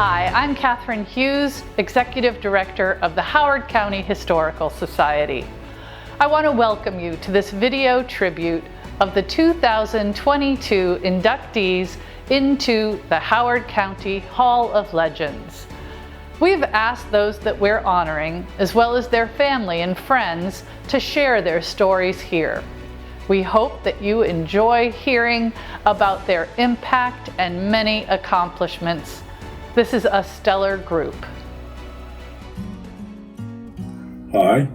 Hi, I'm Catherine Hughes, Executive Director of the Howard County Historical Society. I want to welcome you to this video tribute of the 2022 inductees into the Howard County Hall of Legends. We've asked those that we're honoring, as well as their family and friends, to share their stories here. We hope that you enjoy hearing about their impact and many accomplishments. This is a stellar group. Hi,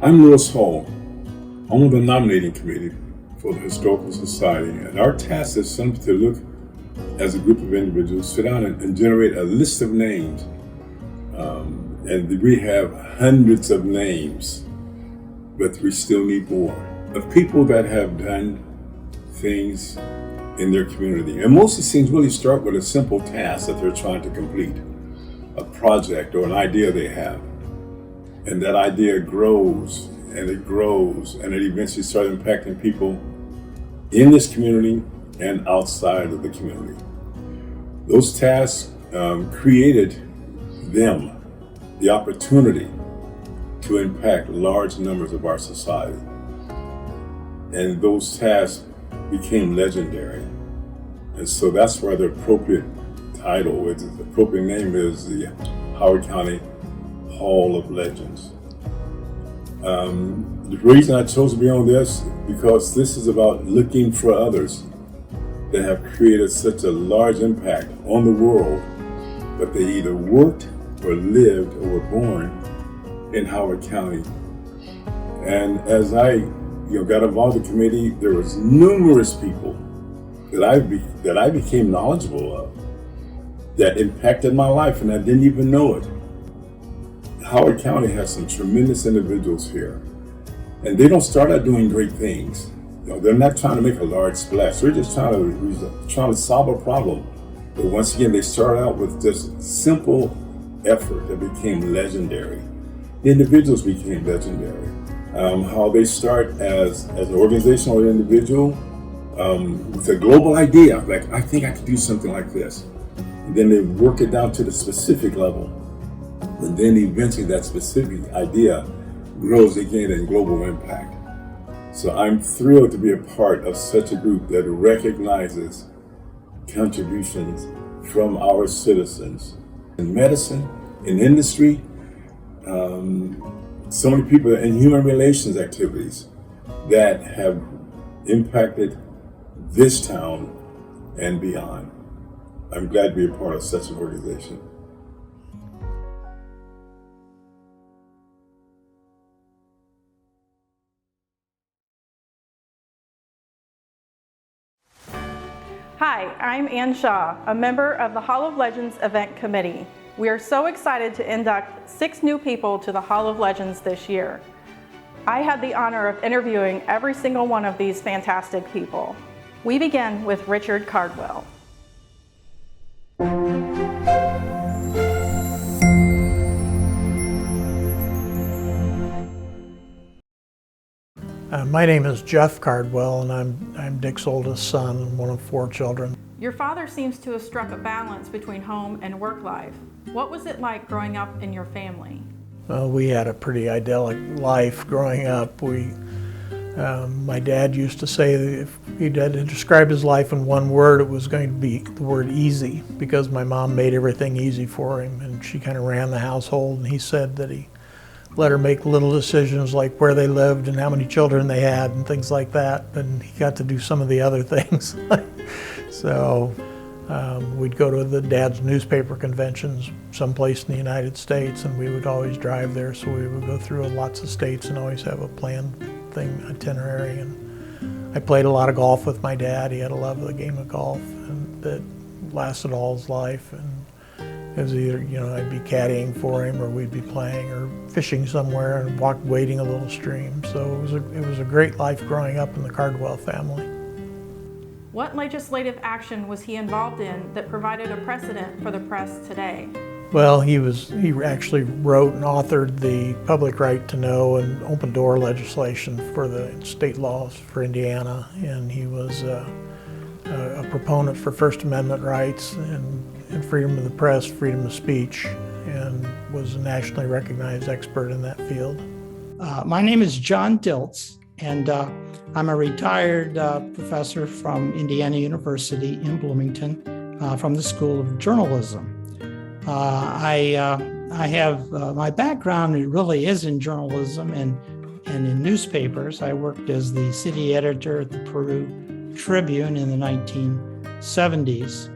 I'm Lewis Hall. I'm on the nominating committee for the Historical Society, and our task is simply to look as a group of individuals, sit down and generate a list of names. And we have hundreds of names, but we still need more, of people that have done things in their community. And most of these things really start with a simple task that they're trying to complete, a project or an idea they have. And that idea grows and it grows and it eventually starts impacting people in this community and outside of the community. Those tasks created them the opportunity to impact large numbers of our society. And those tasks became legendary. And so that's why the appropriate title, the appropriate name is the Howard County Hall of Legends. The reason I chose to be on this, because this is about looking for others that have created such a large impact on the world, but they either worked or lived or were born in Howard County. And as I got involved in the committee, there was numerous people that I became knowledgeable of that impacted my life and I didn't even know it. Howard County has some tremendous individuals here, and they don't start out doing great things. They're not trying to make a large splash. They're just trying to solve a problem. But once again, they start out with just simple effort that became legendary. The individuals became legendary. How they start as an organization or an individual with a global idea, like I think I could do something like this. And then they work it down to the specific level. And then eventually that specific idea grows again in global impact. So I'm thrilled to be a part of such a group that recognizes contributions from our citizens in medicine, in industry, so many people in human relations activities that have impacted this town and beyond. I'm glad to be a part of such an organization. Hi, I'm Ann Shaw, a member of the Hall of Legends Event Committee. We are so excited to induct 6 new people to the Hall of Legends this year. I had the honor of interviewing every single one of these fantastic people. We begin with Richard Cardwell. My name is Jeff Cardwell, and I'm Dick's oldest son, one of 4 children. Your father seems to have struck a balance between home and work life. What was it like growing up in your family? Well, we had a pretty idyllic life growing up. My dad used to say that if he had to describe his life in one word, it was going to be the word easy, because my mom made everything easy for him, and she kind of ran the household, and he said that he let her make little decisions like where they lived and how many children they had and things like that, and he got to do some of the other things. So we'd go to the dad's newspaper conventions someplace in the United States, and we would always drive there, so we would go through lots of states and always have a planned itinerary. And I played a lot of golf with my dad. He had a love of the game of golf, and that lasted all his life. And it was either, I'd be caddying for him, or we'd be playing or fishing somewhere and wading a little stream. So it was a great life growing up in the Cardwell family. What legislative action was he involved in that provided a precedent for the press today? Well, he actually wrote and authored the public right to know and open door legislation for the state laws for Indiana, and he was a proponent for First Amendment rights and freedom of the press, freedom of speech, and was a nationally recognized expert in that field. My name is John Diltz, and I'm a retired professor from Indiana University in Bloomington from the School of Journalism. I have my background, it really is in journalism and in newspapers. I worked as the city editor at the Peru Tribune in the 1970s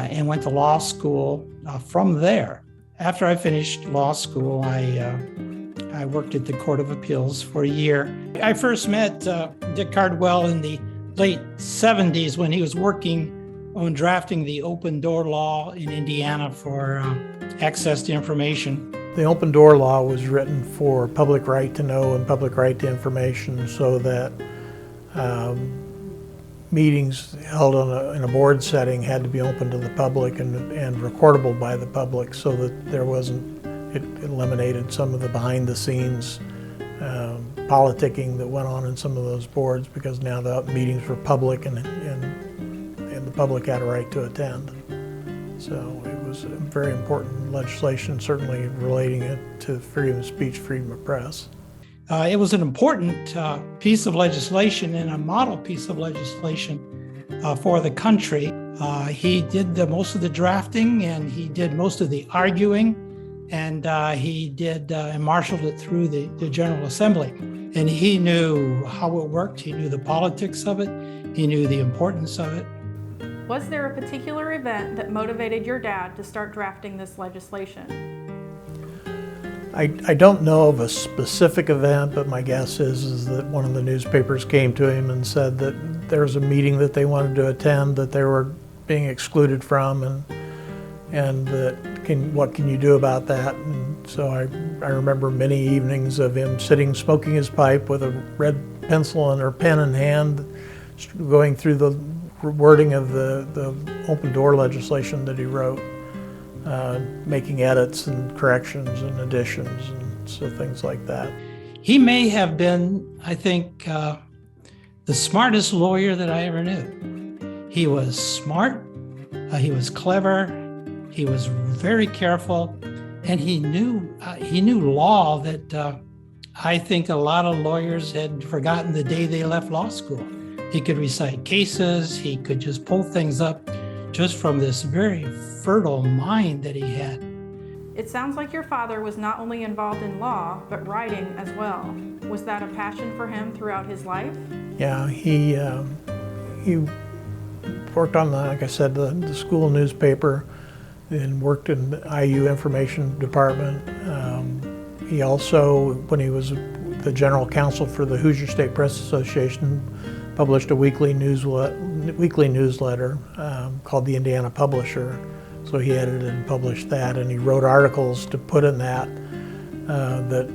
and went to law school from there. After I finished law school, I worked at the Court of Appeals for a year. I first met Dick Cardwell in the late 70s when he was working on drafting the open door law in Indiana for access to information. The open door law was written for public right to know and public right to information, so that meetings held in a board setting had to be open to the public and recordable by the public, so that there wasn't, it eliminated some of the behind the scenes politicking that went on in some of those boards, because now the meetings were public and the public had a right to attend. So it was a very important legislation, certainly relating it to freedom of speech, freedom of press. It was an important piece of legislation and a model piece of legislation for the country. He did most of the drafting, and he did most of the arguing, and he did and marshaled it through the General Assembly. And he knew how it worked. He knew the politics of it. He knew the importance of it. Was there a particular event that motivated your dad to start drafting this legislation? I don't know of a specific event, but my guess is that one of the newspapers came to him and said that there was a meeting that they wanted to attend that they were being excluded from, and that what can you do about that? And so I remember many evenings of him sitting smoking his pipe with a red pencil and or pen in hand, going through the wording of the open door legislation that he wrote, making edits and corrections and additions and so things like that. He may have been, I think, the smartest lawyer that I ever knew. He was smart, he was clever, he was very careful, and he knew law that I think a lot of lawyers had forgotten the day they left law school. He could recite cases, he could just pull things up just from this very fertile mind that he had. It sounds like your father was not only involved in law, but writing as well. Was that a passion for him throughout his life? Yeah, he worked on, like I said, the school newspaper, and worked in the IU information department. He also, when he was the general counsel for the Hoosier State Press Association, published a weekly newsletter called the Indiana Publisher. So he edited and published that, and he wrote articles to put in that that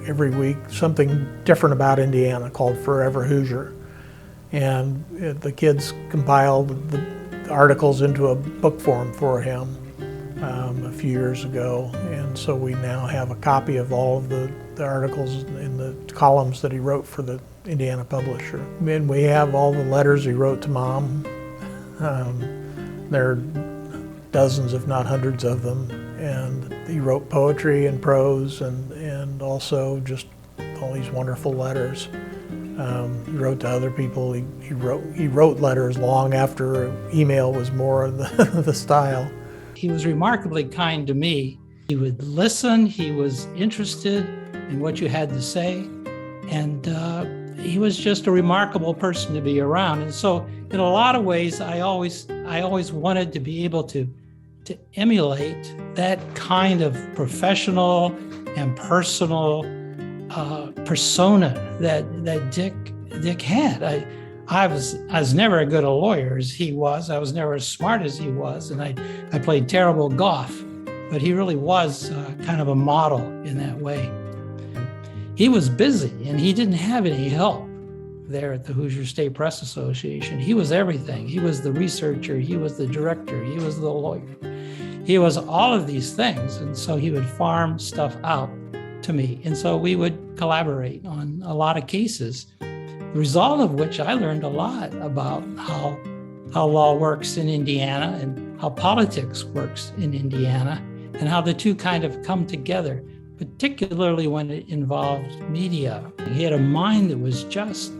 every week something different about Indiana, called Forever Hoosier. And the kids compiled the articles into a book form for him a few years ago, and so we now have a copy of all of the articles in the columns that he wrote for the Indiana Publisher. And we have all the letters he wrote to Mom. There are dozens, if not hundreds of them, and he wrote poetry and prose, and also just all these wonderful letters. He wrote to other people. He wrote letters long after email was more of the style. He was remarkably kind to me. He would listen. He was interested in what you had to say, and he was just a remarkable person to be around. And so, in a lot of ways, I always wanted to be able to emulate that kind of professional and personal persona that Dick had. I was never as good a lawyer as he was. I was never as smart as he was, and I played terrible golf. But he really was kind of a model in that way. He was busy, and he didn't have any help there at the Hoosier State Press Association. He was everything. He was the researcher, he was the director, he was the lawyer. He was all of these things, and so he would farm stuff out to me. And so we would collaborate on a lot of cases, the result of which I learned a lot about how law works in Indiana and how politics works in Indiana and how the two kind of come together, particularly when it involved media. He had a mind that was just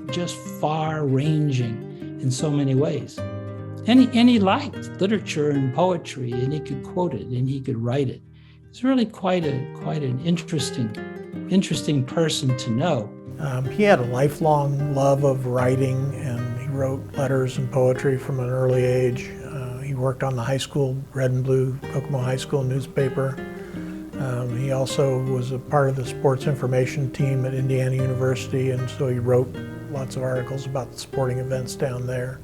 far-ranging in so many ways. And he liked literature and poetry, and he could quote it and he could write it. It's really quite an interesting person to know. He had a lifelong love of writing, and he wrote letters and poetry from an early age. He worked on the high school Red and Blue Kokomo High School newspaper. He also was a part of the sports information team at Indiana University, and so he wrote lots of articles about the sporting events down there.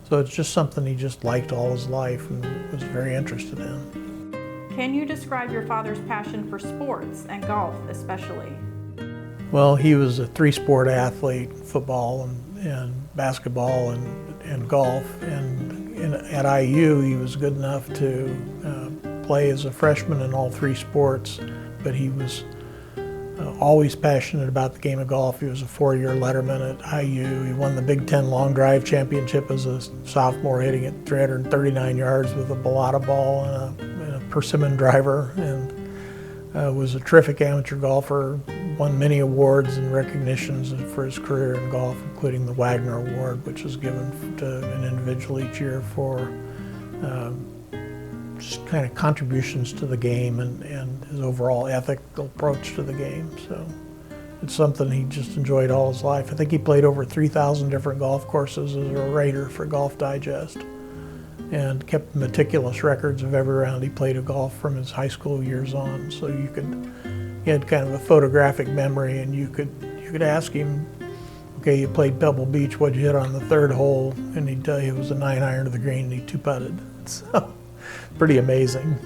So it's just something he just liked all his life and was very interested in. Can you describe your father's passion for sports and golf especially? Well, he was a three-sport athlete: football and basketball and golf. And at IU, he was good enough to play as a freshman in all three sports, but he was always passionate about the game of golf. He was a four-year letterman at IU. He won the Big Ten Long Drive Championship as a sophomore, hitting it 339 yards with a Bellata ball and a persimmon driver, and was a terrific amateur golfer, won many awards and recognitions for his career in golf, including the Wagner Award, which is given to an individual each year for just kind of contributions to the game and his overall ethical approach to the game. So it's something he just enjoyed all his life. I think he played over 3,000 different golf courses as a writer for Golf Digest, and kept meticulous records of every round he played of golf from his high school years on. So he had kind of a photographic memory, and you could ask him, okay, you played Pebble Beach, what'd you hit on the third hole? And he'd tell you it was a 9-iron to the green and he two-putted. So pretty amazing.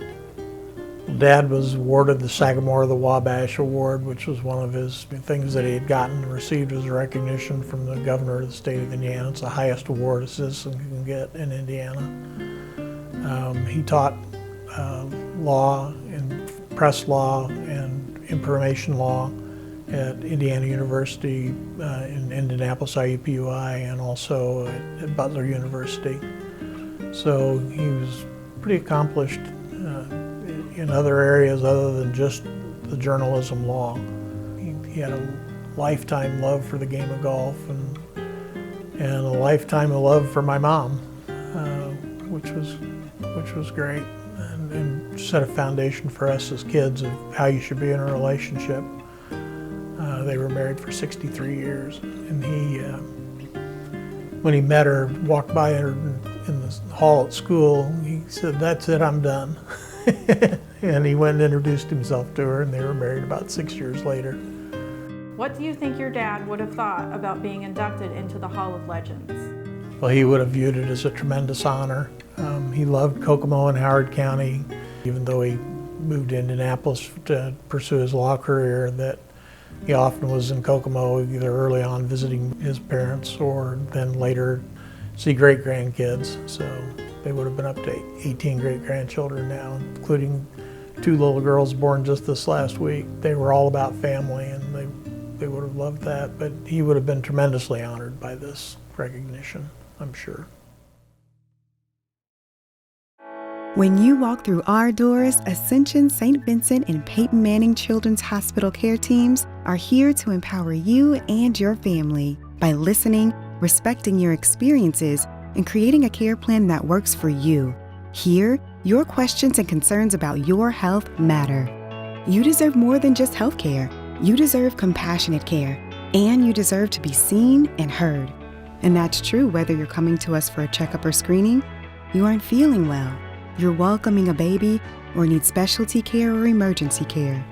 Dad was awarded the Sagamore of the Wabash Award, which was one of his things that he had gotten and received as a recognition from the governor of the state of Indiana. It's the highest award a citizen can get in Indiana. He taught law and press law and information law at Indiana University in Indianapolis IUPUI, and also at Butler University. So he was pretty accomplished in other areas other than just the journalism law. He had a lifetime love for the game of golf and a lifetime of love for my mom, which was great, and set a foundation for us as kids of how you should be in a relationship. They were married for 63 years, and he, when he met her, walked by her in the hall at school, he said, "That's it, I'm done." And he went and introduced himself to her, and they were married about 6 years later. What do you think your dad would have thought about being inducted into the Hall of Legends? Well, he would have viewed it as a tremendous honor. He loved Kokomo and Howard County, even though he moved to Indianapolis to pursue his law career, that he often was in Kokomo either early on visiting his parents or then later see great-grandkids. So they would have been up to 18 great-grandchildren now, including 2 little girls born just this last week. They were all about family, and they would have loved that, but he would have been tremendously honored by this recognition, I'm sure. When you walk through our doors, Ascension St. Vincent and Peyton Manning Children's Hospital care teams are here to empower you and your family by listening, respecting your experiences, and creating a care plan that works for you. Here, your questions and concerns about your health matter. You deserve more than just health care. You deserve compassionate care, and you deserve to be seen and heard. And that's true whether you're coming to us for a checkup or screening, you aren't feeling well, you're welcoming a baby, or need specialty care or emergency care.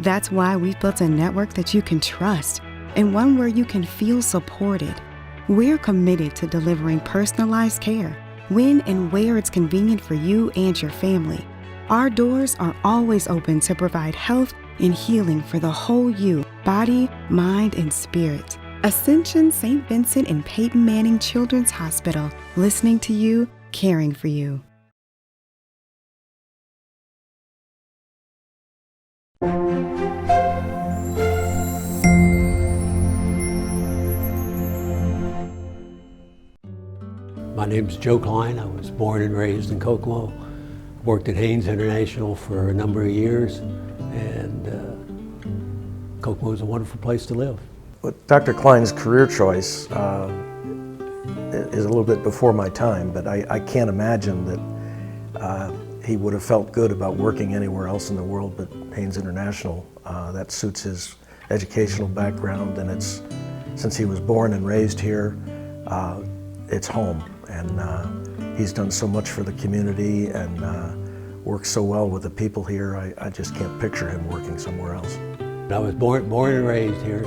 That's why we've built a network that you can trust, and one where you can feel supported. We're committed to delivering personalized care when and where it's convenient for you and your family. Our doors are always open to provide health and healing for the whole you, body, mind, and spirit. Ascension St. Vincent and Peyton Manning Children's Hospital, listening to you, caring for you. My name's Joe Klein. I was born and raised in Kokomo. Worked at Haynes International for a number of years, and Kokomo is a wonderful place to live. But Dr. Klein's career choice is a little bit before my time, but I can't imagine that he would have felt good about working anywhere else in the world but Haynes International. That suits his educational background, and it's, since he was born and raised here, it's home. And he's done so much for the community and works so well with the people here. I just can't picture him working somewhere else. I was born and raised here.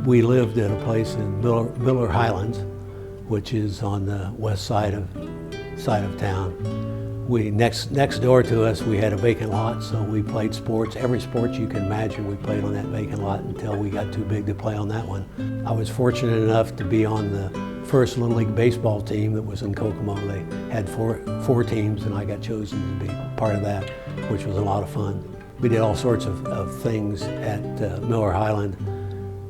We lived at a place in Miller Highlands, which is on the west side of town. Next door to us, we had a vacant lot, so we played sports. Every sport you can imagine, we played on that vacant lot until we got too big to play on that one. I was fortunate enough to be on the first Little League baseball team that was in Kokomo. They had four teams, and I got chosen to be part of that, which was a lot of fun. We did all sorts of things at Miller Highland.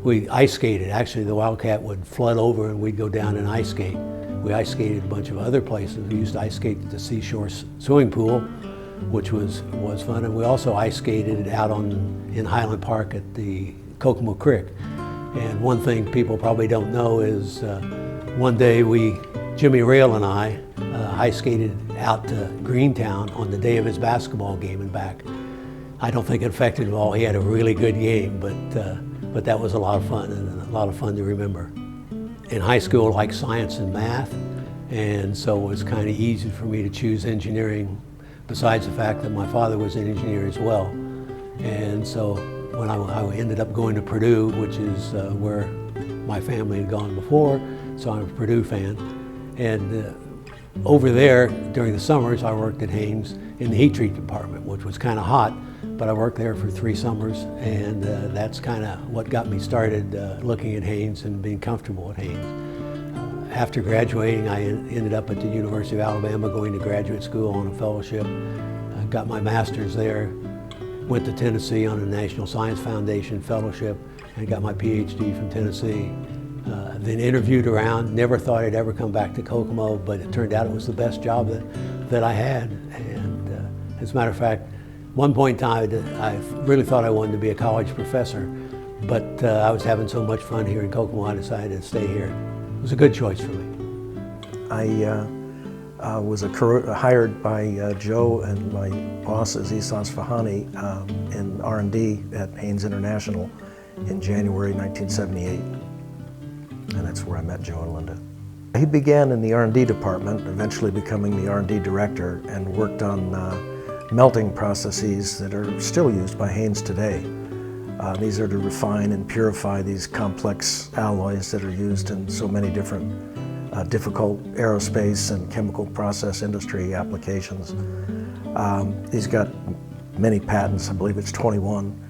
We ice skated. Actually, the Wildcat would flood over and we'd go down and ice skate. We ice skated a bunch of other places. We used to ice skate at the Seashore Swimming Pool, which was fun. And we also ice skated out in Highland Park at the Kokomo Creek. And one thing people probably don't know is one day Jimmy Rail and I ice skated out to Greentown on the day of his basketball game and back. I don't think it affected him all. He had a really good game, but that was a lot of fun and a lot of fun to remember. In high school, I liked science and math, and so it was kind of easy for me to choose engineering, besides the fact that my father was an engineer as well. And so when I ended up going to Purdue, which is where my family had gone before, so I'm a Purdue fan. And over there, during the summers, I worked at Haynes in the heat treat department, which was kind of hot, but I worked there for 3 summers, and that's kind of what got me started looking at Haynes and being comfortable at Haynes. After graduating, I ended up at the University of Alabama going to graduate school on a fellowship. I got my master's there, went to Tennessee on a National Science Foundation fellowship, and got my PhD from Tennessee. Then interviewed around, never thought I'd ever come back to Kokomo, but it turned out it was the best job that I had. And as a matter of fact, one point in time, I really thought I wanted to be a college professor, but I was having so much fun here in Kokomo, I decided to stay here. It was a good choice for me. I was hired by Joe and my bosses, Isas Fahani, in R&D at Haynes International in January 1978. And that's where I met Joe and Linda. He began in the R&D department, eventually becoming the R&D director, and worked on melting processes that are still used by Haynes today. These are to refine and purify these complex alloys that are used in so many different difficult aerospace and chemical process industry applications. He's got many patents, I believe it's 21.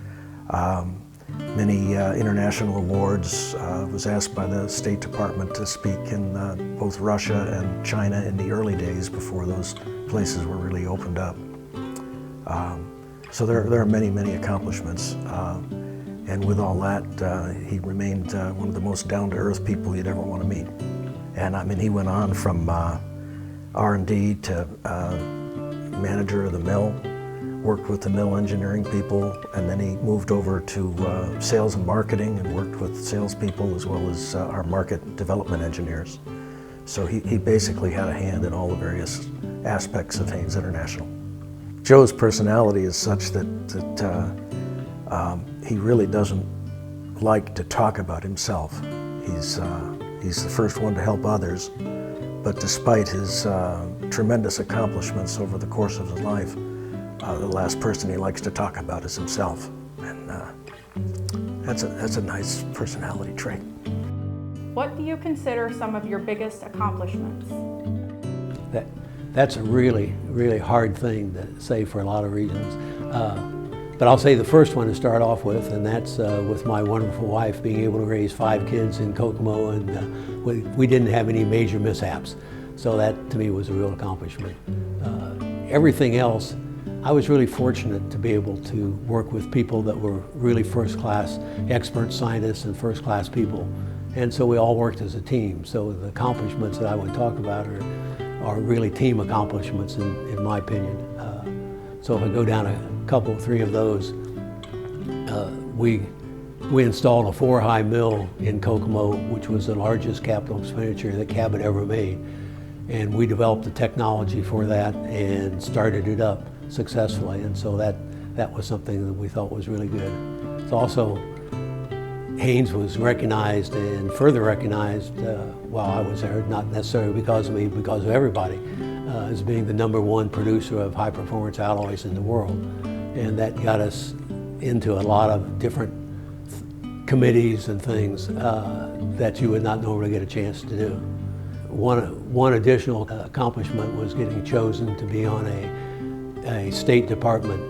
Many international awards. Was asked by the State Department to speak in both Russia and China in the early days before those places were really opened up. So there are many, many accomplishments. And with all that, he remained one of the most down-to-earth people you'd ever want to meet. And I mean, he went on from R&D to manager of the mill, worked with the mill engineering people, and then he moved over to sales and marketing and worked with salespeople as well as our market development engineers. So he basically had a hand in all the various aspects of Haynes International. Joe's personality is such that he really doesn't like to talk about himself. He's the first one to help others, but despite his tremendous accomplishments over the course of his life, the last person he likes to talk about is himself, and that's a nice personality trait. What do you consider some of your biggest accomplishments? That's a really, really hard thing to say for a lot of reasons. But I'll say the first one to start off with, and that's with my wonderful wife, being able to raise 5 kids in Kokomo, and we didn't have any major mishaps. So that to me was a real accomplishment. Everything else, I was really fortunate to be able to work with people that were really first-class expert scientists and first-class people. And so we all worked as a team. So the accomplishments that I would talk about are are really team accomplishments in my opinion. So if I go down a couple, three of those, we installed a 4-high mill in Kokomo, which was the largest capital expenditure that Cabot ever made. And we developed the technology for that and started it up successfully. And so that was something that we thought was really good. It's also, Haynes was recognized and further recognized while I was there, not necessarily because of me, because of everybody, as being the #1 producer of high performance alloys in the world. And that got us into a lot of different committees and things that you would not normally get a chance to do. One additional accomplishment was getting chosen to be on a State Department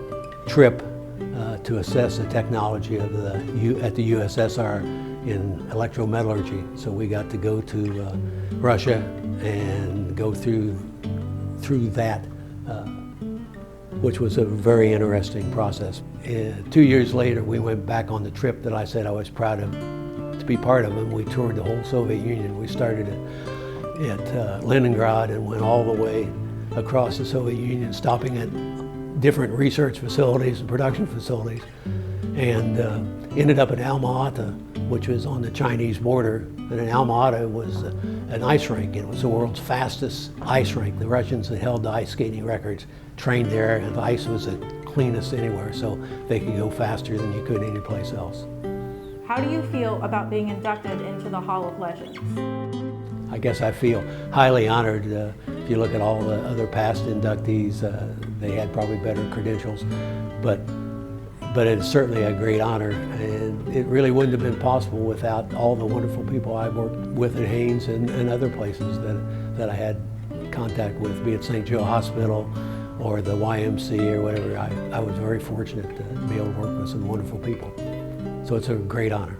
trip to assess the technology of at the USSR in electrometallurgy. So we got to go to Russia and go through that, which was a very interesting process. 2 years later, we went back on the trip that I said I was proud to be part of, and we toured the whole Soviet Union. We started at Leningrad and went all the way across the Soviet Union, stopping at different research facilities and production facilities, and ended up at Alma-Ata, which was on the Chinese border. And in Alma-Ata was an ice rink. It was the world's fastest ice rink. The Russians that held the ice skating records trained there, and the ice was the cleanest anywhere, so they could go faster than you could anyplace else. How do you feel about being inducted into the Hall of Legends? I guess I feel highly honored. If you look at all the other past inductees, they had probably better credentials, but it's certainly a great honor, and it really wouldn't have been possible without all the wonderful people I worked with at Haynes and other places that I had contact with, be it St. Joe Hospital or the YMC or whatever. I was very fortunate to be able to work with some wonderful people. So it's a great honor.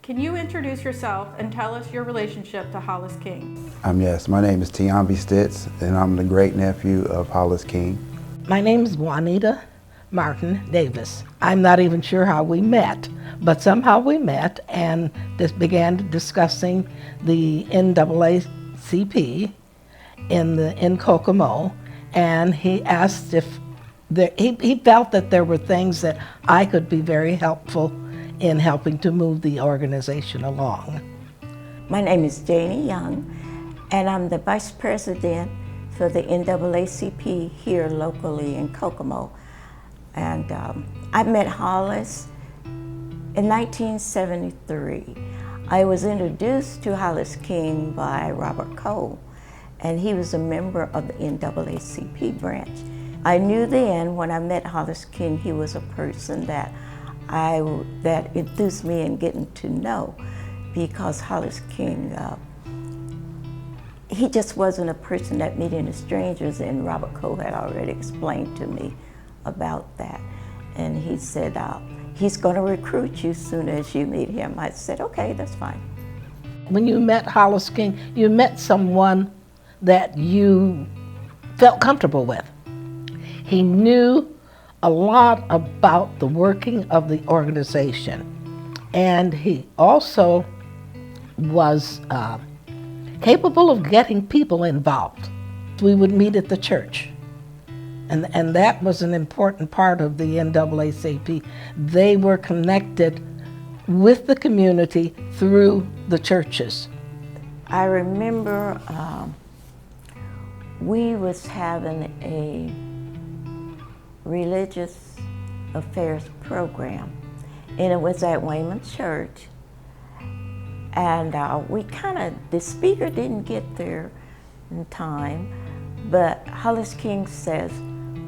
Can you introduce yourself and tell us your relationship to Hollis King? Yes, my name is Tiambi Stitz, and I'm the great-nephew of Hollis King. My name is Juanita Martin Davis. I'm not even sure how we met, but somehow we met and just began discussing the NAACP in Kokomo, and he asked if he felt that there were things that I could be very helpful in helping to move the organization along. My name is Janie Young, and I'm the Vice President for the NAACP here locally in Kokomo. And I met Hollis in 1973. I was introduced to Hollis King by Robert Cole, and he was a member of the NAACP branch. I knew then when I met Hollis King, he was a person that enthused me in getting to know, because Hollis King, he just wasn't a person that meeting strangers, and Robert Cole had already explained to me about that. And he said, he's going to recruit you as soon as you meet him. I said, okay, that's fine. When you met Hollis King, you met someone that you felt comfortable with. He knew a lot about the working of the organization, and he also was capable of getting people involved. We would meet at the church, and that was an important part of the NAACP. They were connected with the community through the churches. I remember we was having a religious affairs program, and it was at Wayman Church, and the speaker didn't get there in time, but Hollis King says,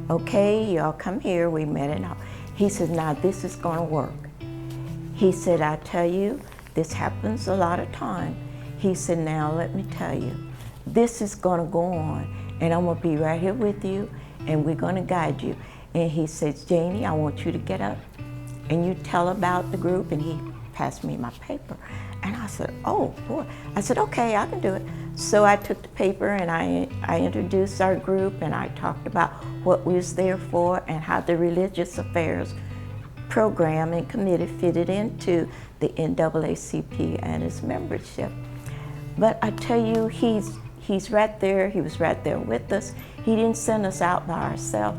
okay, y'all come here. We met in, he said, now this is going to work. He said, I tell you, this happens a lot of time. He said, now let me tell you, this is gonna go on, and I'm gonna be right here with you, and we're gonna guide you. And he says, Janie, I want you to get up and you tell about the group, and he passed me my paper. And I said, oh boy. I said, okay, I can do it. So I took the paper and I introduced our group, and I talked about what we was there for and how the religious affairs program and committee fitted into the NAACP and its membership. But I tell you, he's right there. He was right there with us. He didn't send us out by ourselves.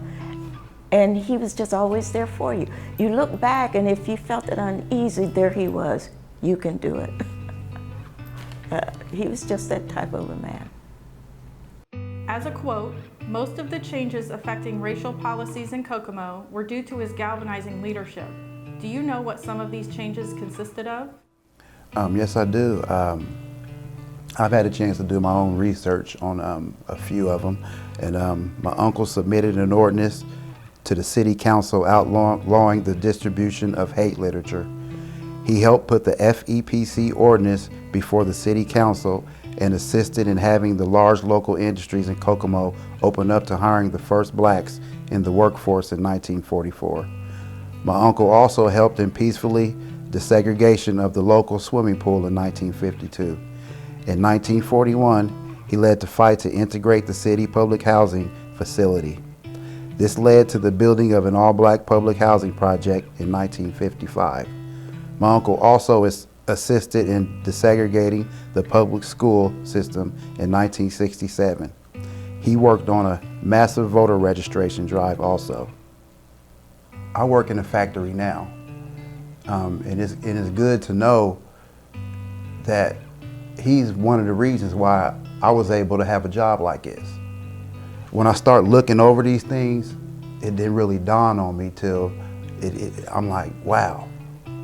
And he was just always there for you. You look back, and if you felt it uneasy, there he was. You can do it. He was just that type of a man. As a quote, most of the changes affecting racial policies in Kokomo were due to his galvanizing leadership. Do you know what some of these changes consisted of? Yes, I do. I've had a chance to do my own research on a few of them, and my uncle submitted an ordinance to the city council outlawing the distribution of hate literature. He helped put the FEPC ordinance before the city council and assisted in having the large local industries in Kokomo open up to hiring the first blacks in the workforce in 1944. My uncle also helped in peacefully desegregation of the local swimming pool in 1952. In 1941, he led the fight to integrate the city public housing facility. This led to the building of an all-black public housing project in 1955. My uncle also assisted in desegregating the public school system in 1967. He worked on a massive voter registration drive also. I work in a factory now, and it's good to know that he's one of the reasons why I was able to have a job like this. When I start looking over these things, it didn't really dawn on me till I'm like, wow.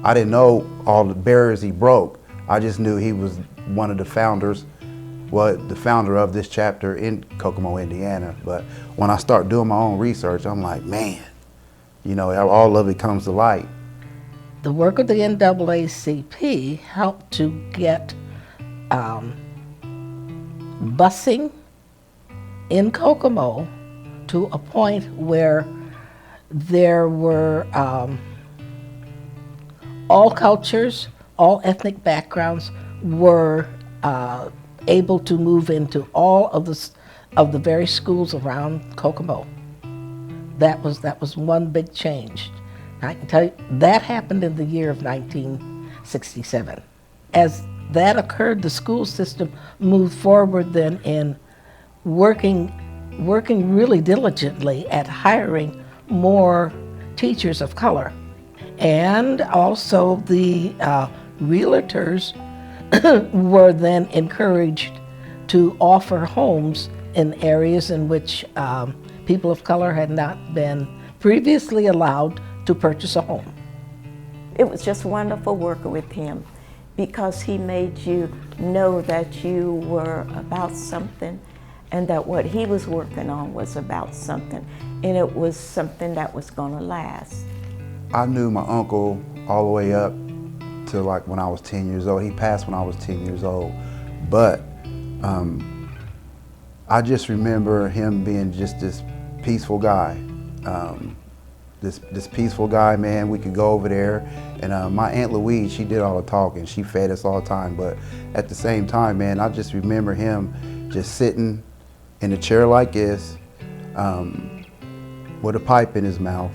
I didn't know all the barriers he broke. I just knew he was one of the founders, the founder of this chapter in Kokomo, Indiana. But when I start doing my own research, I'm like, man, you know, all of it comes to light. The work of the NAACP helped to get busing in Kokomo to a point where there were all cultures, all ethnic backgrounds were able to move into all of the various schools around Kokomo. That was one big change. I can tell you that happened in the year of 1967. As that occurred, the school system moved forward then in working really diligently at hiring more teachers of color. And also the realtors were then encouraged to offer homes in areas in which people of color had not been previously allowed to purchase a home. It was just wonderful working with him because he made you know that you were about something and that what he was working on was about something, and it was something that was going to last. I knew my uncle all the way up to like when I was 10 years old. He passed when I was 10 years old. But I just remember him being just this peaceful guy. This peaceful guy, man. We could go over there, and my Aunt Louise, she did all the talking. She fed us all the time, but at the same time, man, I just remember him just sitting in a chair like this, with a pipe in his mouth,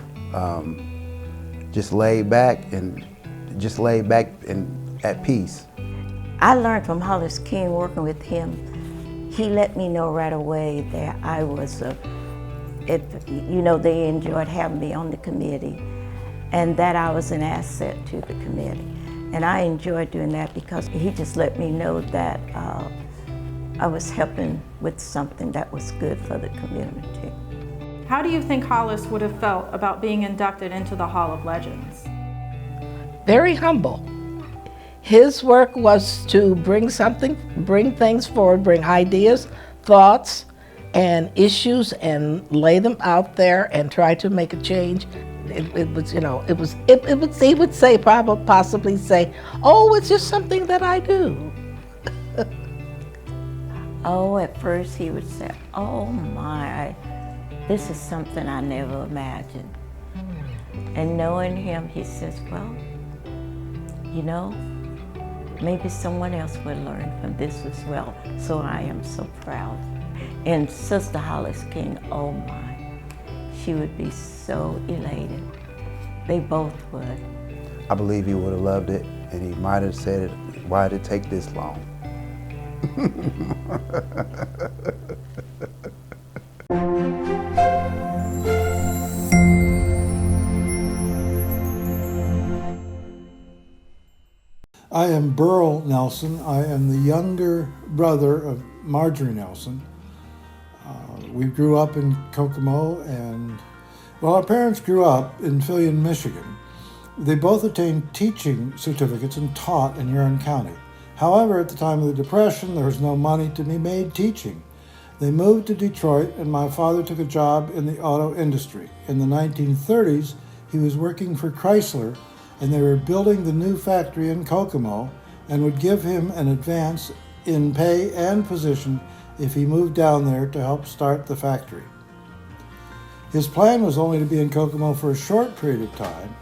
just laid back and at peace. I learned from Hollis King working with him. He let me know right away that I was they enjoyed having me on the committee and that I was an asset to the committee. And I enjoyed doing that because he just let me know that I was helping with something that was good for the community. How do you think Hollis would have felt about being inducted into the Hall of Legends? Very humble. His work was to bring things forward, bring ideas, thoughts, and issues and lay them out there and try to make a change. it was, you know, he would say, probably, possibly say, oh, it's just something that I do. Oh, at first he would say, oh my, this is something I never imagined. And knowing him, he says, well, you know, maybe someone else will learn from this as well. So I am so proud. And Sister Hollis King, oh my, she would be so elated. They both would. I believe he would have loved it, and he might have said, why did it take this long? I am Burl Nelson. I am the younger brother of Marjorie Nelson. We grew up in Kokomo, and well, our parents grew up in Fillion, Michigan. They both attained teaching certificates and taught in Huron County. However, at the time of the Depression, there was no money to be made teaching. They moved to Detroit, and my father took a job in the auto industry. In the 1930s, he was working for Chrysler, and they were building the new factory in Kokomo and would give him an advance in pay and position if he moved down there to help start the factory. His plan was only to be in Kokomo for a short period of time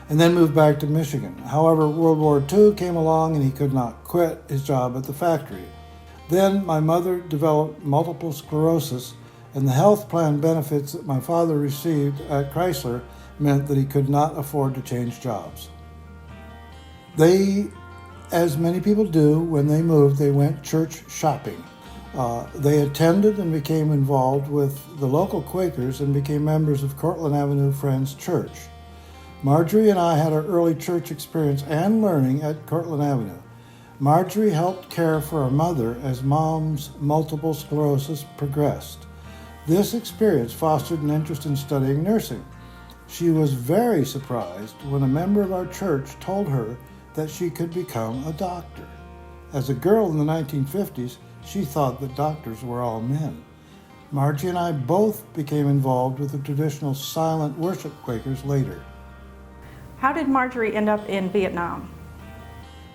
and then move back to Michigan. However, World War II came along and he could not quit his job at the factory. Then my mother developed multiple sclerosis, and the health plan benefits that my father received at Chrysler meant that he could not afford to change jobs. They, as many people do when they moved, they went church shopping. They attended and became involved with the local Quakers and became members of Cortlandt Avenue Friends Church. Marjorie and I had our early church experience and learning at Cortlandt Avenue. Marjorie helped care for our mother as Mom's multiple sclerosis progressed. This experience fostered an interest in studying nursing. She was very surprised when a member of our church told her that she could become a doctor. As a girl in the 1950s, she thought that doctors were all men. Margie and I both became involved with the traditional silent worship Quakers later. How did Marjorie end up in Vietnam?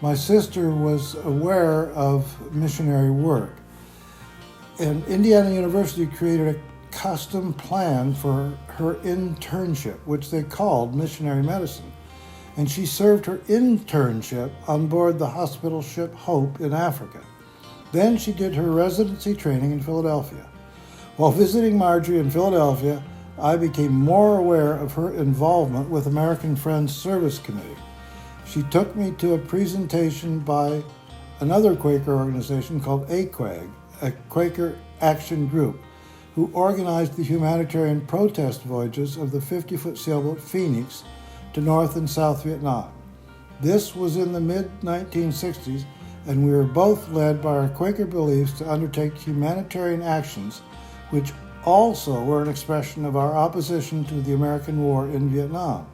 My sister was aware of missionary work, and Indiana University created a custom plan for her internship, which they called missionary medicine. And she served her internship on board the hospital ship Hope in Africa. Then she did her residency training in Philadelphia. While visiting Marjorie in Philadelphia, I became more aware of her involvement with American Friends Service Committee. She took me to a presentation by another Quaker organization called AQAG, a Quaker Action Group, who organized the humanitarian protest voyages of the 50-foot sailboat Phoenix to North and South Vietnam. This was in the mid-1960s, and we were both led by our Quaker beliefs to undertake humanitarian actions, which also were an expression of our opposition to the American war in Vietnam.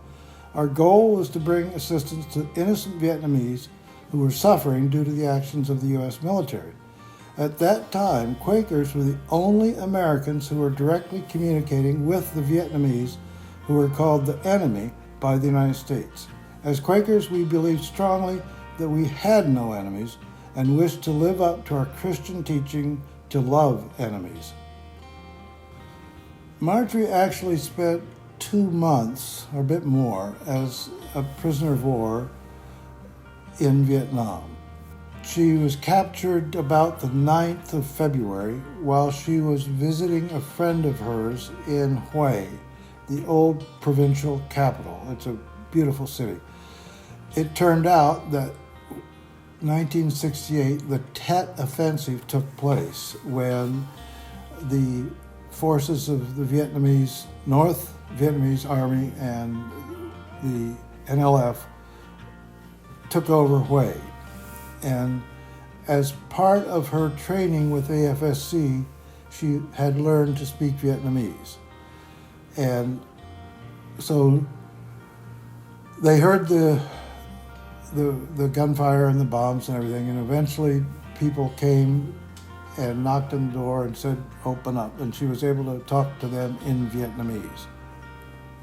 Our goal was to bring assistance to innocent Vietnamese who were suffering due to the actions of the U.S. military. At that time, Quakers were the only Americans who were directly communicating with the Vietnamese, who were called the enemy by the United States. As Quakers, we believed strongly that we had no enemies and wished to live up to our Christian teaching to love enemies. Marjorie actually spent 2 months, or a bit more, as a prisoner of war in Vietnam. She was captured about the 9th of February while she was visiting a friend of hers in Hue, the old provincial capital. It's a beautiful city. It turned out that 1968, the Tet Offensive took place when the forces of the Vietnamese, North Vietnamese Army and the NLF took over Hue. And as part of her training with AFSC, she had learned to speak Vietnamese. And so they heard the gunfire and the bombs and everything, and eventually people came and knocked on the door and said, "Open up," and she was able to talk to them in Vietnamese.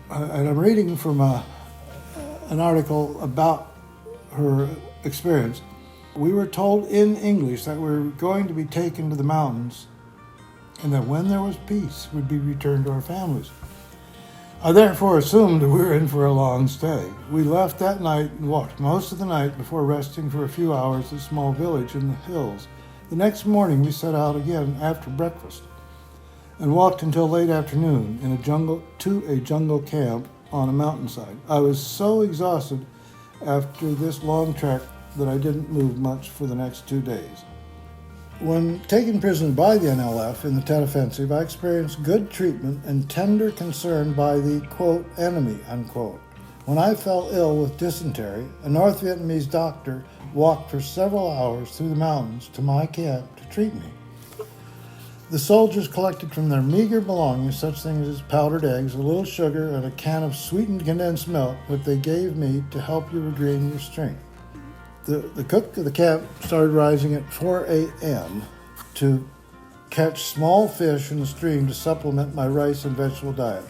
and I'm reading from an article about her experience. We were told in English that we were going to be taken to the mountains and that when there was peace, we'd be returned to our families. I therefore assumed we were in for a long stay. We left that night and walked most of the night before resting for a few hours at a small village in the hills. The next morning we set out again after breakfast and walked until late afternoon to a jungle camp on a mountainside. I was so exhausted after this long trek that I didn't move much for the next 2 days. When taken prisoner by the NLF in the Tet Offensive, I experienced good treatment and tender concern by the, quote, enemy, unquote. When I fell ill with dysentery, a North Vietnamese doctor walked for several hours through the mountains to my camp to treat me. The soldiers collected from their meager belongings such things as powdered eggs, a little sugar, and a can of sweetened condensed milk that they gave me to help you regain your strength. The cook of the camp started rising at 4 a.m. to catch small fish in the stream to supplement my rice and vegetable diet.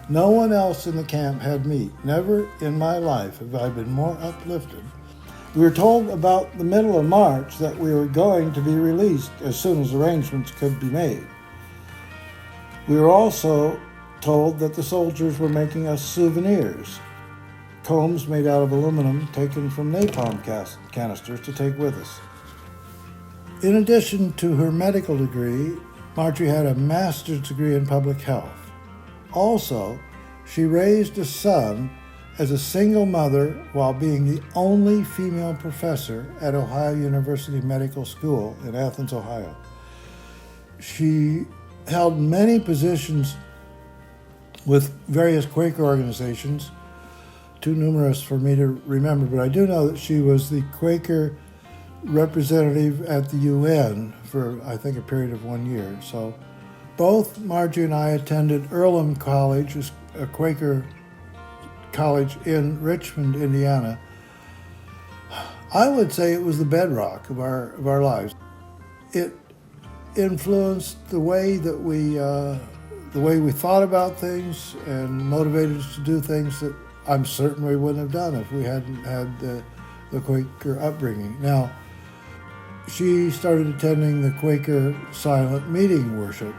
No one else in the camp had meat. Never in my life have I been more uplifted. We were told about the middle of March that we were going to be released as soon as arrangements could be made. We were also told that the soldiers were making us souvenirs, combs made out of aluminum taken from napalm canisters to take with us. In addition to her medical degree, Marjorie had a master's degree in public health. Also, she raised a son as a single mother while being the only female professor at Ohio University Medical School in Athens, Ohio. She held many positions with various Quaker organizations, too numerous for me to remember, but I do know that she was the Quaker representative at the UN for, I think, a period of 1 year. So both Marjorie and I attended Earlham College, a Quaker college in Richmond, Indiana. I would say it was the bedrock of our lives. It influenced the way that we thought about things and motivated us to do things that I'm certain we wouldn't have done if we hadn't had the Quaker upbringing. Now, she started attending the Quaker silent meeting worship,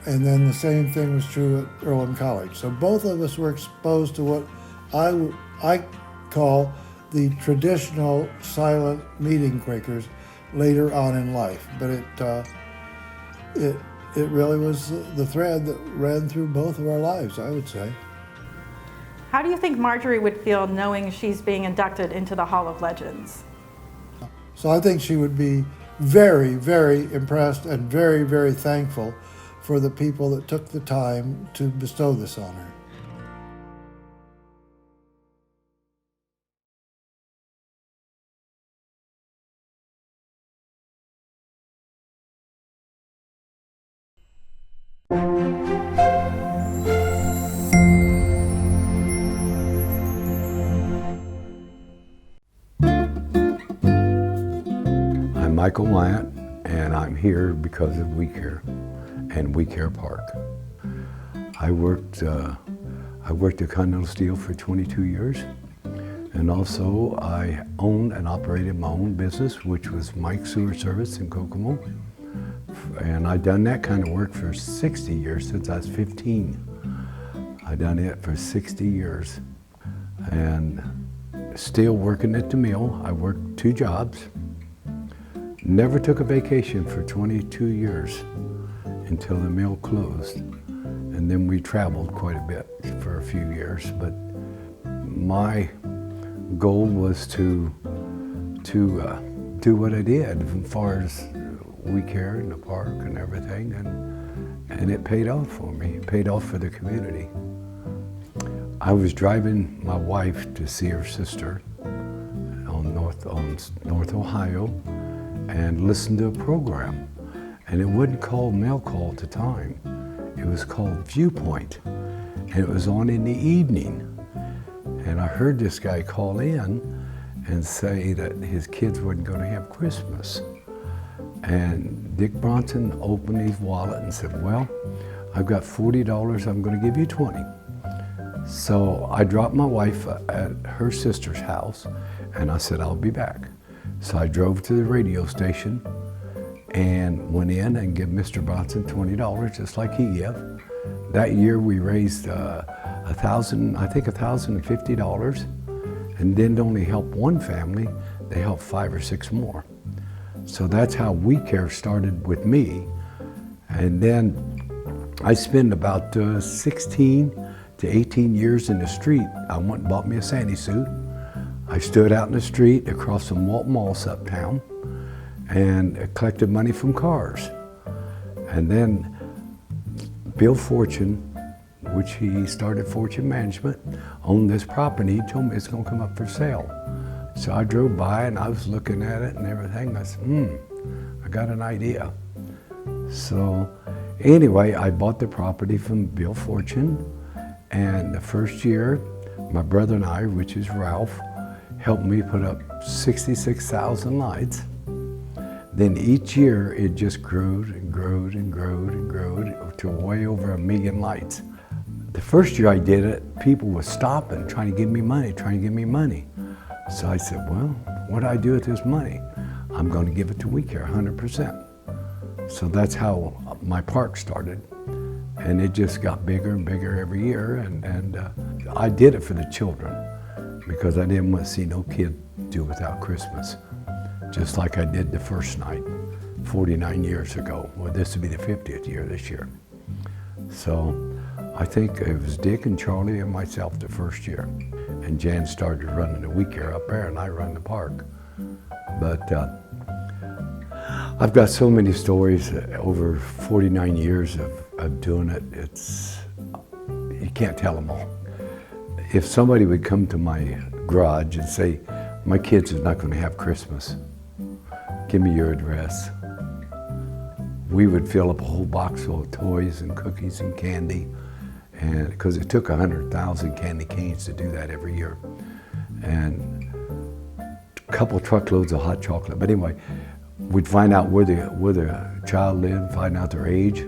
and then the same thing was true at Earlham College. So both of us were exposed to what I call the traditional silent meeting Quakers later on in life. But it really was the thread that ran through both of our lives, I would say. How do you think Marjorie would feel knowing she's being inducted into the Hall of Legends? So I think she would be very, very impressed and very, very thankful for the people that took the time to bestow this on her. I'm Michael Wyant, and I'm here because of We Care and We Care Park. I worked at Continental Steel for 22 years, and also I owned and operated my own business, which was Mike's Sewer Service in Kokomo. And I've done that kind of work for 60 years, since I was 15. I've done it for 60 years. And still working at the mill. I worked 2 jobs. Never took a vacation for 22 years until the mill closed. And then we traveled quite a bit for a few years. But my goal was to do what I did as far as We Care in the park and everything, and it paid off for me. It paid off for the community. I was driving my wife to see her sister on North Ohio and listened to a program, and it wasn't called Mail Call at the time. It was called Viewpoint, and it was on in the evening. And I heard this guy call in and say that his kids weren't going to have Christmas. And Dick Bronson opened his wallet and said, well, I've got $40, I'm going to give you 20. So I dropped my wife at her sister's house, and I said, I'll be back. So I drove to the radio station and went in and gave Mr. Bronson $20, just like he gave. That year we raised $1,050, and didn't only help one family, they helped 5 or 6 more. So that's how We Care started with me. And then I spent about 16 to 18 years in the street. I went and bought me a Sandy suit. I stood out in the street across from Walton Malls uptown and collected money from cars. And then Bill Fortune, which he started Fortune Management, owned this property. He told me it's gonna come up for sale. So I drove by and I was looking at it and everything. I said, I got an idea. So anyway, I bought the property from Bill Fortune, and the first year, my brother and I, which is Ralph, helped me put up 66,000 lights. Then each year, it just grew and grew and grew and grew to way over 1 million lights. The first year I did it, people were stopping, trying to give me money. So I said, well, what do I do with this money? I'm going to give it to We Care 100%. So that's how my park started. And it just got bigger and bigger every year. And I did it for the children because I didn't want to see no kid do without Christmas. Just like I did the first night 49 years ago. Well, this would be the 50th year this year. So I think it was Dick and Charlie and myself the first year. And Jan started running the We Care up there and I run the park. But I've got so many stories over 49 years of doing it. You can't tell them all. If somebody would come to my garage and say, my kids are not going to have Christmas, give me your address. We would fill up a whole box full of toys and cookies and candy, and because it took 100,000 candy canes to do that every year, and a couple truckloads of hot chocolate. But anyway, we'd find out where the child lived, find out their age.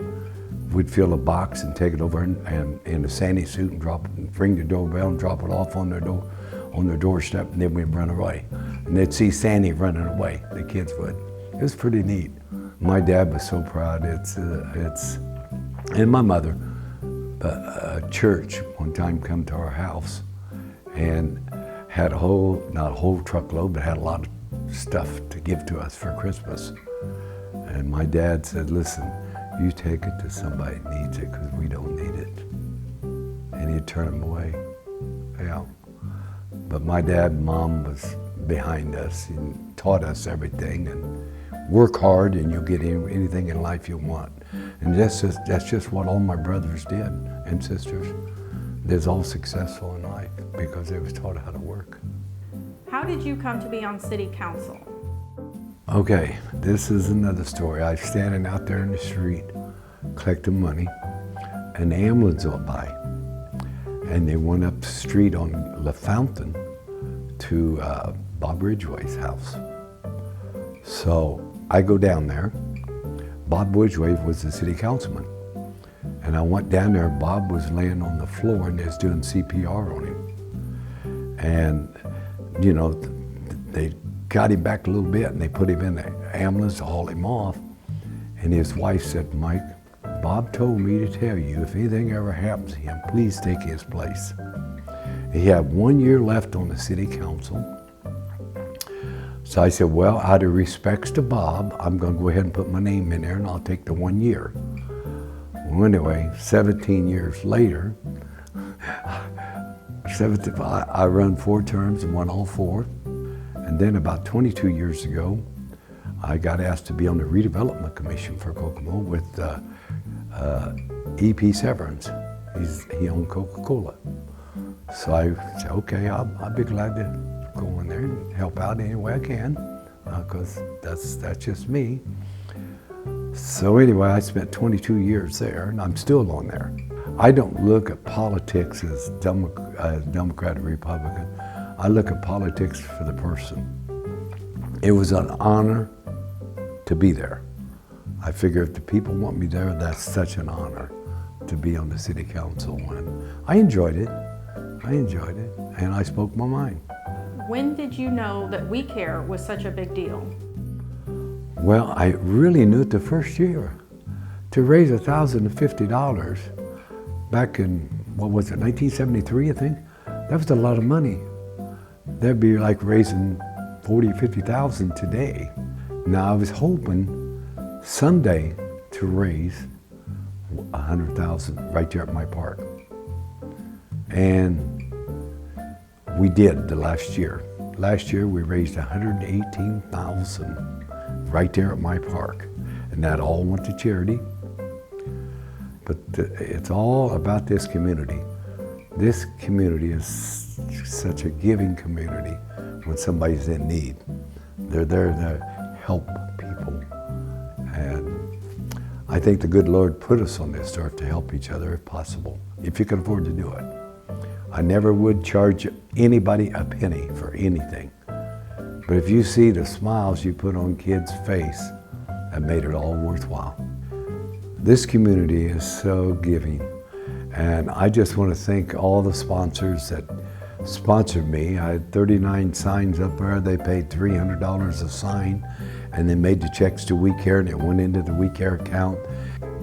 We'd fill a box and take it over and in a Sandy suit and ring the doorbell and drop it off on their doorstep, and then we'd run away. And they'd see Sandy running away, the kids would. It was pretty neat. My dad was so proud. And my mother, a church one time come to our house and had not a whole truckload, but had a lot of stuff to give to us for Christmas. And my dad said, listen, you take it to somebody that needs it because we don't need it. And he'd turn them away. Yeah. But my dad and mom was behind us and taught us everything, and work hard and you'll get anything in life you want. And that's just what all my brothers did and sisters. They're all successful in life because they was taught how to work. How did you come to be on city council? Okay, this is another story. I was standing out there in the street collecting money, and the ambulance went by. And they went up the street on La Fountain to Bob Ridgway's house. So I go down there. Bob Ridgway was the city councilman. And I went down there, Bob was laying on the floor and they was doing CPR on him. And, you know, they got him back a little bit and they put him in the ambulance to haul him off. And his wife said, Mike, Bob told me to tell you if anything ever happens to him, please take his place. He had 1 year left on the city council. So I said, well, out of respects to Bob, I'm going to go ahead and put my name in there and I'll take the 1 year. Well, anyway, 17 years later, I run 4 terms and won all 4. And then about 22 years ago, I got asked to be on the redevelopment commission for Kokomo with E.P. Severance. He owned Coca-Cola. So I said, okay, I'll be glad to go in there and help out any way I can, because that's just me. So anyway, I spent 22 years there, and I'm still on there. I don't look at politics as Democrat or Republican. I look at politics for the person. It was an honor to be there. I figure if the people want me there, that's such an honor to be on the city council. And I enjoyed it. I enjoyed it, and I spoke my mind. When did you know that We Care was such a big deal? Well, I really knew it the first year. To raise $1,050 back in, what was it, 1973, I think? That was a lot of money. That'd be like raising 40, 50,000 today. Now I was hoping someday to raise 100,000 right there at my park. And we did the last year. Last year we raised 118,000 right there at my park. And that all went to charity. But it's all about this community. This community is such a giving community when somebody's in need. They're there to help people. And I think the good Lord put us on this earth to help each other if possible, if you can afford to do it. I never would charge anybody a penny for anything. But if you see the smiles you put on kids' face, that made it all worthwhile. This community is so giving. And I just want to thank all the sponsors that sponsored me. I had 39 signs up there. They paid $300 a sign, and they made the checks to We Care, and it went into the We Care account.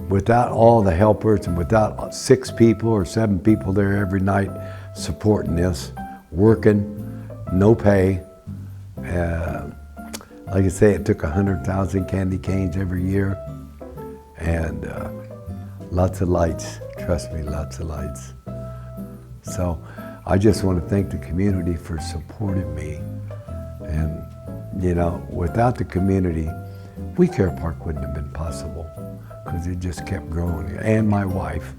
Without all the helpers and without 6 people or 7 people there every night supporting this, working, no pay. Like I say, it took 100,000 candy canes every year, and lots of lights. Trust me, lots of lights. So I just want to thank the community for supporting me. And you know, without the community, We Care Park wouldn't have been possible, because it just kept growing. And my wife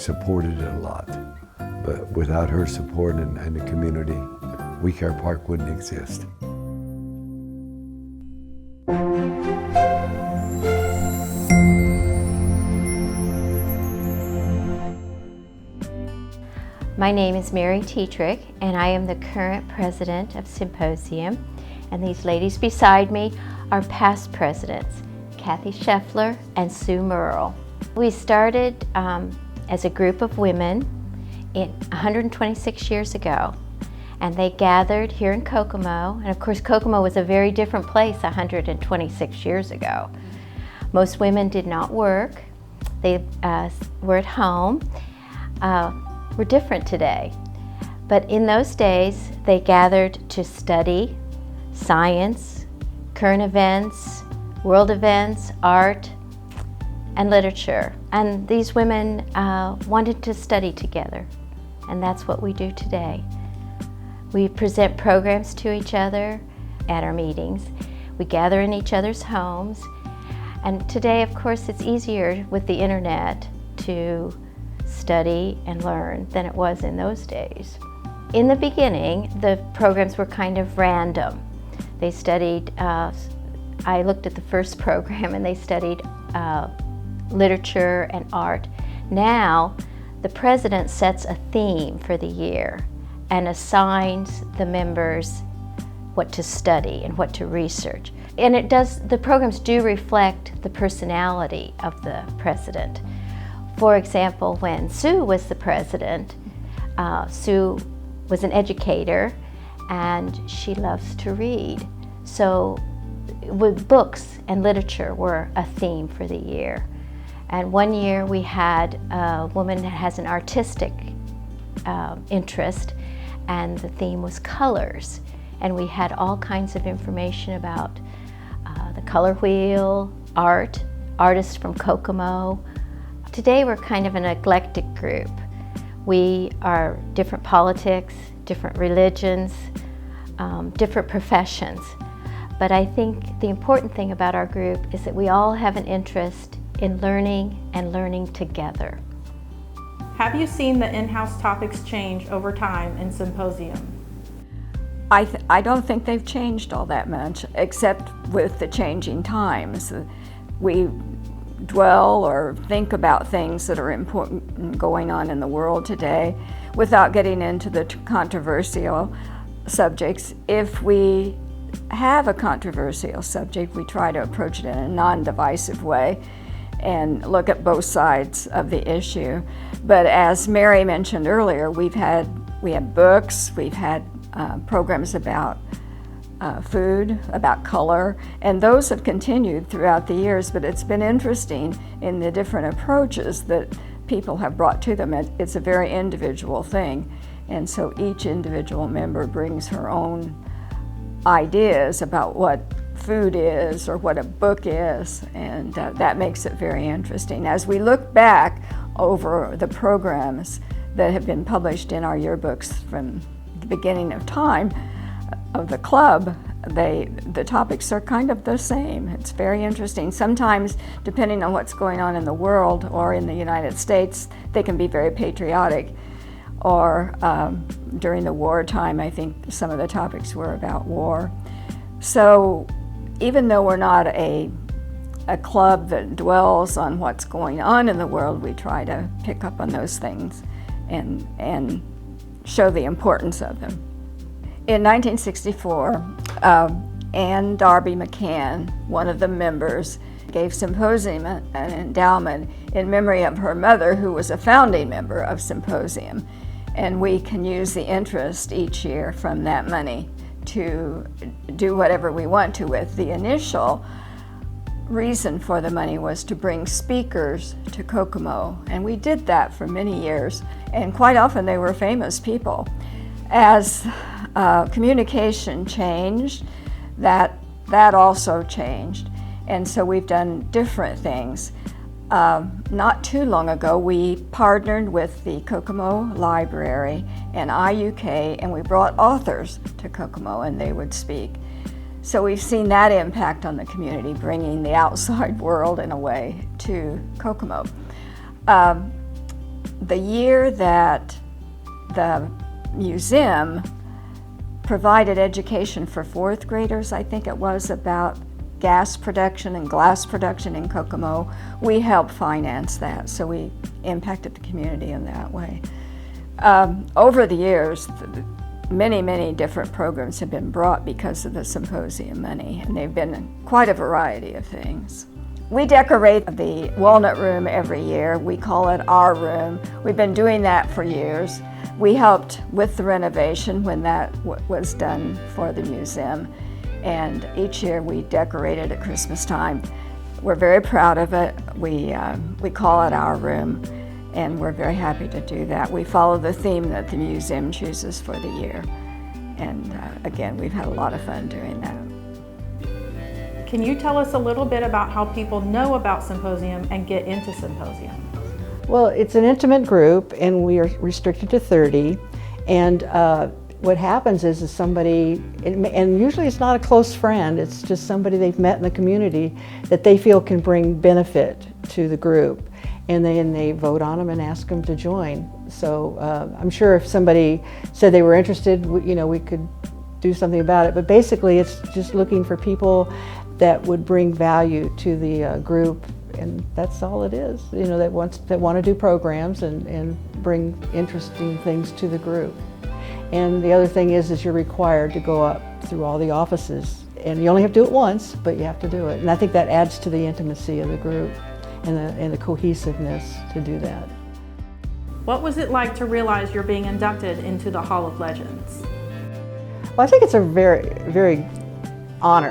supported it a lot. But without her support and the community, We Care Park wouldn't exist. My name is Mary Tetrick, and I am the current president of Symposium. And these ladies beside me are past presidents, Kathy Scheffler and Sue Merle. We started as a group of women 126 years ago, and they gathered here in Kokomo. And of course, Kokomo was a very different place 126 years ago. Most women did not work. They were at home. We're different today. But in those days, they gathered to study science, current events, world events, art, and literature. And these women wanted to study together, and that's what we do today. We present programs to each other at our meetings. We gather in each other's homes. And today, of course, it's easier with the internet to study and learn than it was in those days. In the beginning, the programs were kind of random. They studied, I looked at the first program, and they studied literature and art. Now, the president sets a theme for the year and assigns the members what to study and what to research. And the programs do reflect the personality of the president. For example, when Sue was the president, Sue was an educator, and she loves to read. So books and literature were a theme for the year. And one year we had a woman that has an artistic interest, and the theme was colors. And we had all kinds of information about the color wheel, art, artists from Kokomo. Today we're kind of an eclectic group. We are different politics, different religions, different professions. But I think the important thing about our group is that we all have an interest in learning and learning together. Have you seen the in-house topics change over time in Symposium? I don't think they've changed all that much, except with the changing times. We dwell or think about things that are important going on in the world today without getting into the controversial subjects. If we have a controversial subject, we try to approach it in a non-divisive way and look at both sides of the issue. But as Mary mentioned earlier, we have books, we've had programs about food, about color, and those have continued throughout the years, but it's been interesting in the different approaches that people have brought to them. It's a very individual thing, and so each individual member brings her own ideas about what food is or what a book is, and that makes it very interesting. As we look back over the programs that have been published in our yearbooks from the beginning of time of the club, the topics are kind of the same. It's very interesting. Sometimes, depending on what's going on in the world or in the United States, they can be very patriotic. Or during the wartime, I think some of the topics were about war. So even though we're not a club that dwells on what's going on in the world, we try to pick up on those things and show the importance of them. In 1964, Ann Darby McCann, one of the members, gave Symposium an endowment in memory of her mother, who was a founding member of Symposium. And we can use the interest each year from that money to do whatever we want to with. The initial reason for the money was to bring speakers to Kokomo, and we did that for many years, and quite often they were famous people. As communication changed, that also changed, and so we've done different things. Not too long ago, we partnered with the Kokomo Library and IUK, and we brought authors to Kokomo, and they would speak. So we've seen that impact on the community, bringing the outside world, in a way, to Kokomo. The year that the museum provided education for fourth graders, I think it was, about gas production and glass production in Kokomo, we helped finance that, so we impacted the community in that way. Over the years, many different programs have been brought because of the Symposium money, and they've been quite a variety of things. We decorate the Walnut Room every year. We call it our room. We've been doing that for years. We helped with the renovation when that was done for the museum, and each year we decorate it at Christmas time. We're very proud of it. We call it our room, and we're very happy to do that. We follow the theme that the museum chooses for the year, and again, we've had a lot of fun doing that. Can you tell us a little bit about how people know about Symposium and get into Symposium? Well, it's an intimate group, and we are restricted to 30, and what happens is somebody, and usually it's not a close friend, it's just somebody they've met in the community that they feel can bring benefit to the group, and then they vote on them and ask them to join. So I'm sure if somebody said they were interested, we could do something about it, but basically it's just looking for people that would bring value to the group, and that's all it is, that want to do programs and bring interesting things to the group. And the other thing is you're required to go up through all the offices, and you only have to do it once, but you have to do it. And I think that adds to the intimacy of the group and the cohesiveness to do that. What was it like to realize you're being inducted into the Hall of Legends? Well, I think it's a very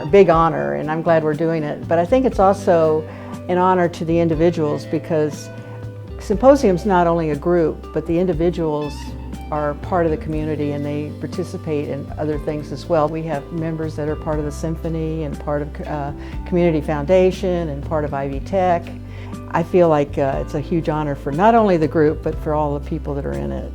big honor, and I'm glad we're doing it. But I think it's also an honor to the individuals, because Symposium's not only a group, but the individuals are part of the community, and they participate in other things as well. We have members that are part of the symphony and part of Community Foundation and part of Ivy Tech. I feel like it's a huge honor for not only the group, but for all the people that are in it.